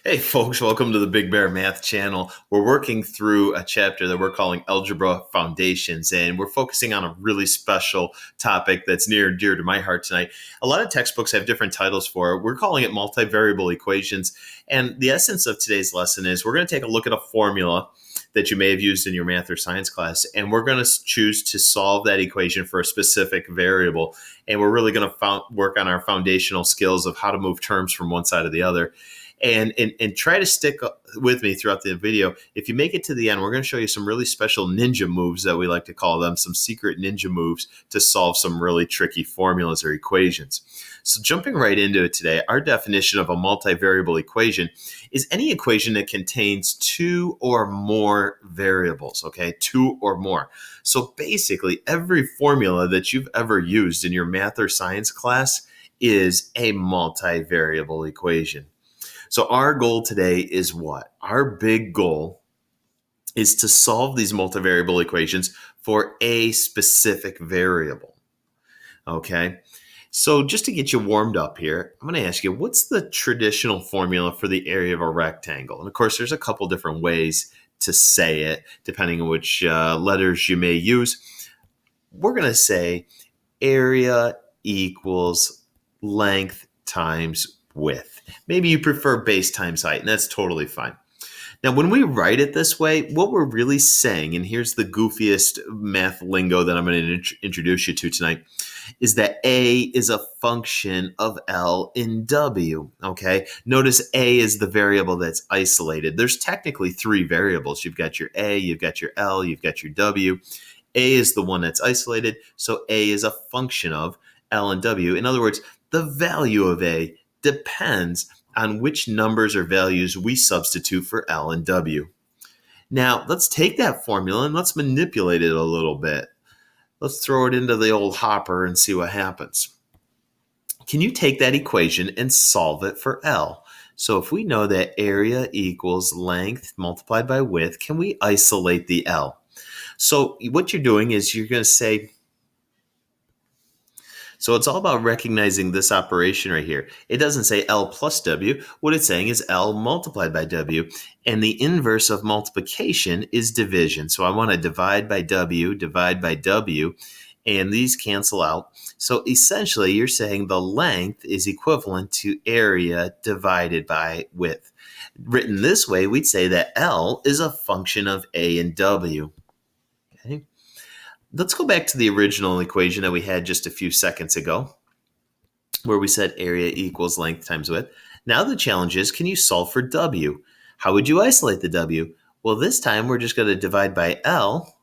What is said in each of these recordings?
Hey folks, welcome to the Big Bear Math channel. We're working through a chapter that we're calling Algebra Foundations, and we're focusing on a really special topic that's near and dear to my heart tonight. A lot of textbooks have different titles for it. We're calling it Multivariable Equations, and the essence of today's lesson is we're going to take a look at a formula that you may have used in your math or science class, and we're going to choose to solve that equation for a specific variable, and we're really going to work on our foundational skills of how to move terms from one side to the other. And try to stick with me throughout the video. If you make it to the end, we're going to show you some really special ninja moves that we like to call them, some secret ninja moves to solve some really tricky formulas or equations. So jumping right into it today, our definition of a multivariable equation is any equation that contains two or more variables, okay? Two or more. So basically, every formula that you've ever used in your math or science class is a multivariable equation. So our goal today is what? Our big goal is to solve these multivariable equations for a specific variable. Okay? So just to get you warmed up here, I'm going to ask you, what's the traditional formula for the area of a rectangle? And of course, there's a couple different ways to say it, depending on which letters you may use. We're going to say area equals length times width. Maybe you prefer base times height, and that's totally fine. Now, when we write it this way, what we're really saying, and here's the goofiest math lingo that I'm going to introduce you to tonight, is that A is a function of L in W, okay? Notice A is the variable that's isolated. There's technically three variables. You've got your A, you've got your L, you've got your W. A is the one that's isolated, so A is a function of L and W. In other words, the value of A depends on which numbers or values we substitute for L and W. Now, let's take that formula and let's manipulate it a little bit. Let's throw it into the old hopper and see what happens. Can you take that equation and solve it for L? So if we know that area equals length multiplied by width, can we isolate the L? So what you're doing is you're going to say, so it's all about recognizing this operation right here. It doesn't say L plus W. What it's saying is L multiplied by W. And the inverse of multiplication is division. So I want to divide by W, and these cancel out. So essentially, you're saying the length is equivalent to area divided by width. Written this way, we'd say that L is a function of A and W. Okay. Let's go back to the original equation that we had just a few seconds ago, where we said area equals length times width. Now the challenge is, can you solve for W? How would you isolate the W? Well, this time we're just going to divide by L.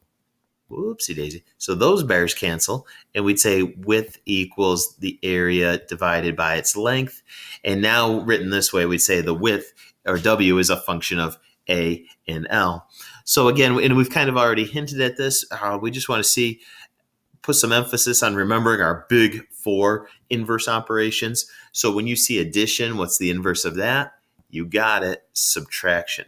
Whoopsie daisy. So those bears cancel, and we'd say width equals the area divided by its length. And now written this way, we'd say the width, or W, is a function of A and L. So again, and we've kind of already hinted at this, we just want to put some emphasis on remembering our big four inverse operations. So when you see addition, what's the inverse of that? You got it, subtraction.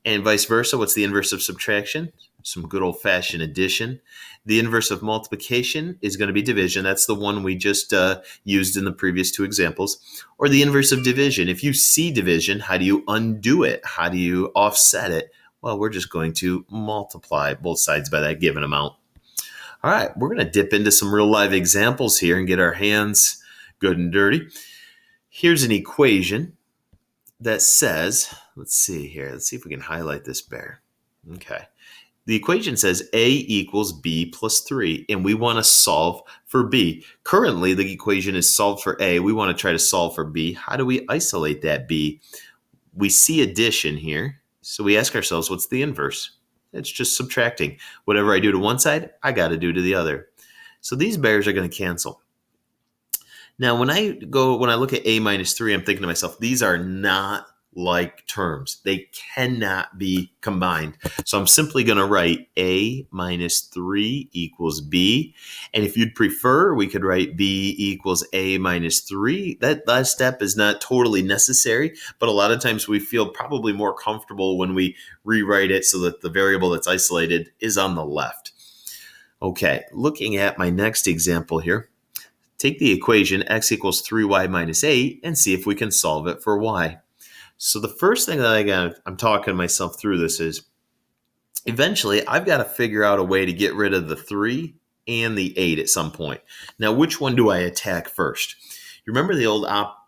And vice versa, what's the inverse of subtraction? Some good old-fashioned addition. The inverse of multiplication is going to be division. That's the one we just used in the previous two examples. Or the inverse of division. If you see division, how do you undo it? How do you offset it? Well, we're just going to multiply both sides by that given amount. All right, we're going to dip into some real live examples here and get our hands good and dirty. Here's an equation that says, let's see if we can highlight this bear. Okay. The equation says A equals B plus 3, and we want to solve for B. Currently, the equation is solved for A. We want to try to solve for B. How do we isolate that B? We see addition here, so we ask ourselves, what's the inverse? It's just subtracting. Whatever I do to one side, I got to do to the other. So these bears are going to cancel. Now, when I look at A minus 3, I'm thinking to myself, these are not like terms. They cannot be combined. So I'm simply going to write A minus 3 equals B. And if you'd prefer, we could write B equals A minus 3. That last step is not totally necessary, but a lot of times we feel probably more comfortable when we rewrite it so that the variable that's isolated is on the left. Okay, looking at my next example here. Take the equation x equals 3y minus 8 and see if we can solve it for y. So the first thing that I'm talking myself through this is eventually I've got to figure out a way to get rid of the 3 and the 8 at some point. Now, which one do I attack first? You remember the old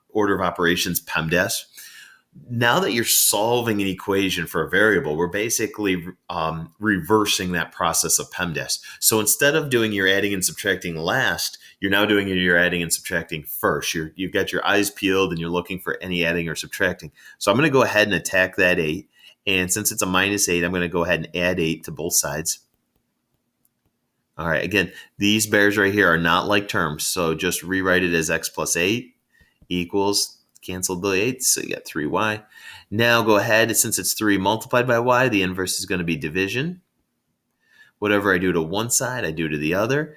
order of operations PEMDAS? Now that you're solving an equation for a variable, we're basically reversing that process of PEMDAS. So instead of doing your adding and subtracting last, you're now doing your adding and subtracting first. You've got your eyes peeled and you're looking for any adding or subtracting. So I'm going to go ahead and attack that 8. And since it's a -8, I'm going to go ahead and add 8 to both sides. All right, again, these bears right here are not like terms. So just rewrite it as x plus 8 equals, cancel the 8, so you got 3y. Now go ahead, since it's 3 multiplied by y, the inverse is going to be division. Whatever I do to one side, I do to the other.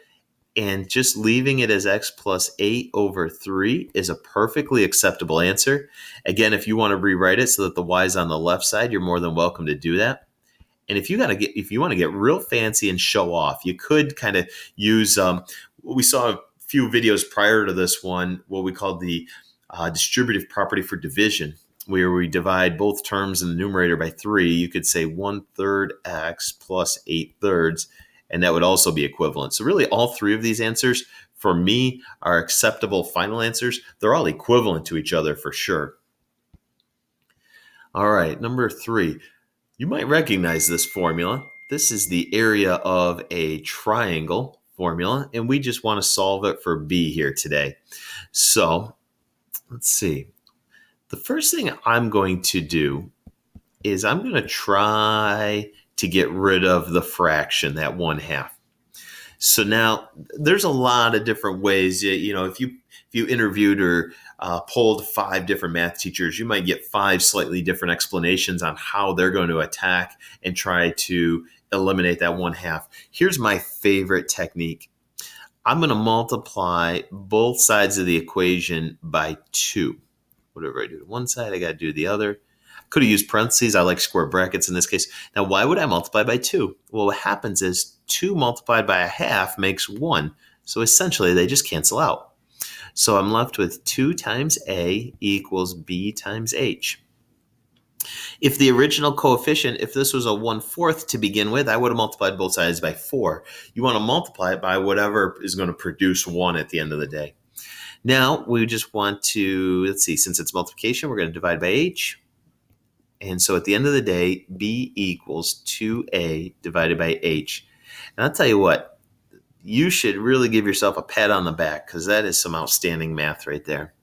And just leaving it as x plus 8 over 3 is a perfectly acceptable answer. Again, if you want to rewrite it so that the y is on the left side, you're more than welcome to do that. And if you want to get real fancy and show off, you could kind of use we saw a few videos prior to this one, what we called the distributive property for division, where we divide both terms in the numerator by 3. You could say 1/3 x plus 8/3, and that would also be equivalent. So really all 3 of these answers for me are acceptable final answers. They're all equivalent to each other for sure. All right, number 3. You might recognize this formula. This is the area of a triangle formula, and we just want to solve it for b here today. So let's see. The first thing I'm going to do is I'm going to try to get rid of the fraction, that 1/2. So now there's a lot of different ways. You know, if you interviewed or polled 5 different math teachers, you might get 5 slightly different explanations on how they're going to attack and try to eliminate that 1/2. Here's my favorite technique. I'm going to multiply both sides of the equation by 2. Whatever I do to one side, I got to do the other. Could have used parentheses. I like square brackets in this case. Now, why would I multiply by 2? Well, what happens is 2 multiplied by 1/2 makes 1. So essentially, they just cancel out. So I'm left with 2 times a equals b times h. If the original coefficient, if this was a 1/4 to begin with, I would have multiplied both sides by 4. You want to multiply it by whatever is going to produce 1 at the end of the day. Now, we just want to, let's see, since it's multiplication, we're going to divide by h. And so at the end of the day, b equals 2a divided by h. And I'll tell you what, you should really give yourself a pat on the back because that is some outstanding math right there.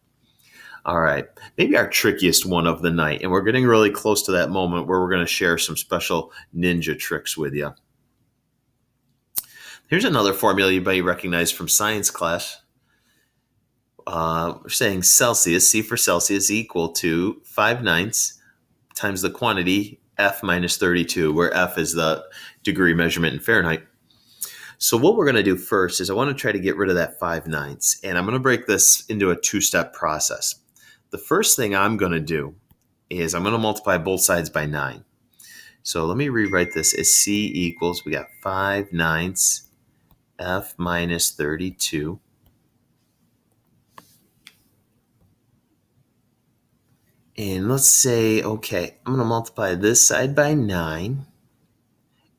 All right, maybe our trickiest one of the night. And we're getting really close to that moment where we're going to share some special ninja tricks with you. Here's another formula you may recognize from science class. We're saying Celsius, C for Celsius, equal to 5/9 times the quantity F minus 32, where F is the degree measurement in Fahrenheit. So what we're going to do first is I want to try to get rid of that 5/9, and I'm going to break this into a 2-step process. The first thing I'm going to do is I'm going to multiply both sides by 9. So let me rewrite this as C equals, we got 5/9 F minus 32. And let's say, okay, I'm going to multiply this side by 9.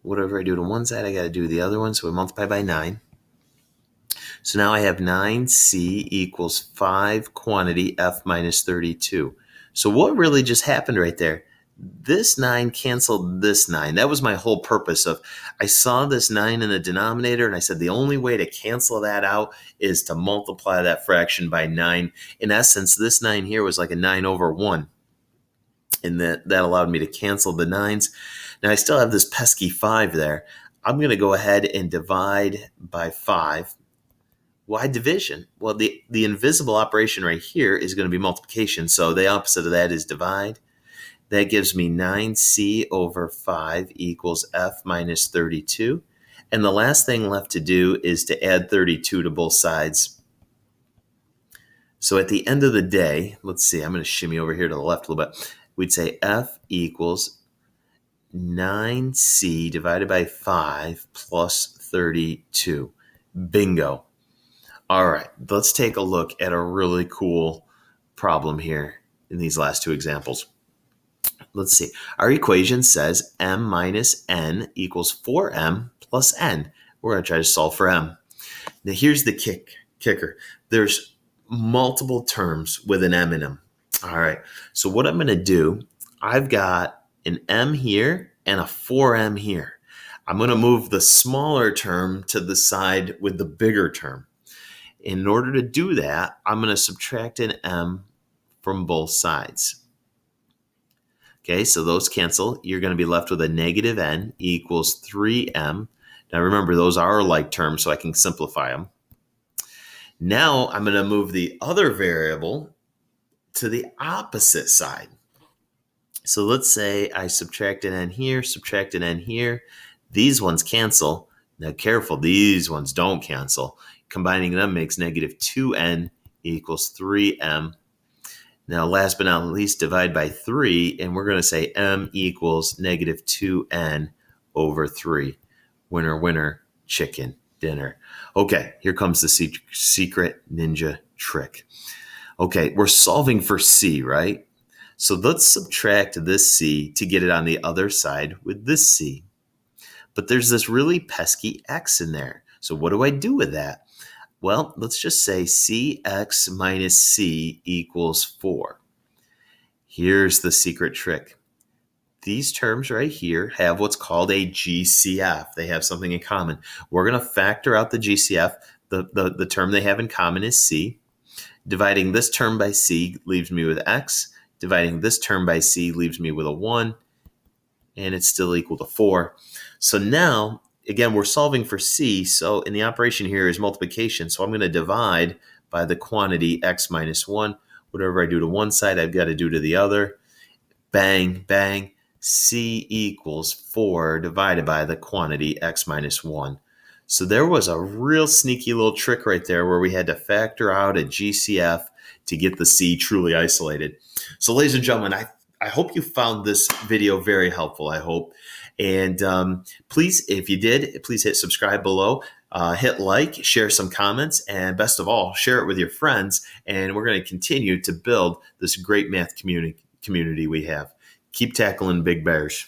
Whatever I do to one side, I got to do the other one. So we multiply by 9. So now I have 9c equals 5 quantity F minus 32. So what really just happened right there? This 9 canceled this 9. That was my whole purpose of, I saw this 9 in the denominator and I said the only way to cancel that out is to multiply that fraction by 9. In essence, this 9 here was like a 9 over 1. And that allowed me to cancel the 9s. Now I still have this pesky 5 there. I'm going to go ahead and divide by 5. Why division? Well, the invisible operation right here is going to be multiplication. So the opposite of that is divide. That gives me 9c over 5 equals F minus 32. And the last thing left to do is to add 32 to both sides. So at the end of the day, let's see, I'm going to shimmy over here to the left a little bit. We'd say F equals 9c divided by 5 plus 32. Bingo. All right, let's take a look at a really cool problem here in these last 2 examples. let's see. Our equation says m minus n equals 4m plus n. We're going to try to solve for m. Now here's the kicker. There's multiple terms with an m in them. All right, so what I'm going to do, I've got an m here and a 4m here. I'm going to move the smaller term to the side with the bigger term. In order to do that, I'm going to subtract an m from both sides. Okay, so those cancel. You're going to be left with a negative n equals 3m. Now remember, those are like terms, so I can simplify them. Now I'm going to move the other variable to the opposite side. So let's say I subtract an n here, subtract an n here. These ones cancel. Now careful, these ones don't cancel. Combining them makes negative 2n equals 3m. Now last but not least, divide by 3, and we're going to say m equals negative 2n over 3. Winner, winner, chicken dinner. Okay, here comes the secret ninja trick. Okay, we're solving for c, right? So let's subtract this c to get it on the other side with this c. But there's this really pesky x in there. So what do I do with that? Well, let's just say cx minus c equals 4. Here's the secret trick. These terms right here have what's called a GCF. They have something in common. We're going to factor out the GCF. The term they have in common is c. Dividing this term by c leaves me with x. Dividing this term by c leaves me with a 1. And it's still equal to 4. So now, again, we're solving for c. So in the operation here is multiplication. So I'm going to divide by the quantity x minus 1. Whatever I do to one side, I've got to do to the other. Bang, bang. C equals 4 divided by the quantity x minus 1. So there was a real sneaky little trick right there where we had to factor out a GCF to get the C truly isolated. So ladies and gentlemen, I hope you found this video very helpful, I hope. And please, if you did, please hit subscribe below, hit like, share some comments, and best of all, share it with your friends. And we're going to continue to build this great math community we have. Keep tackling big bears.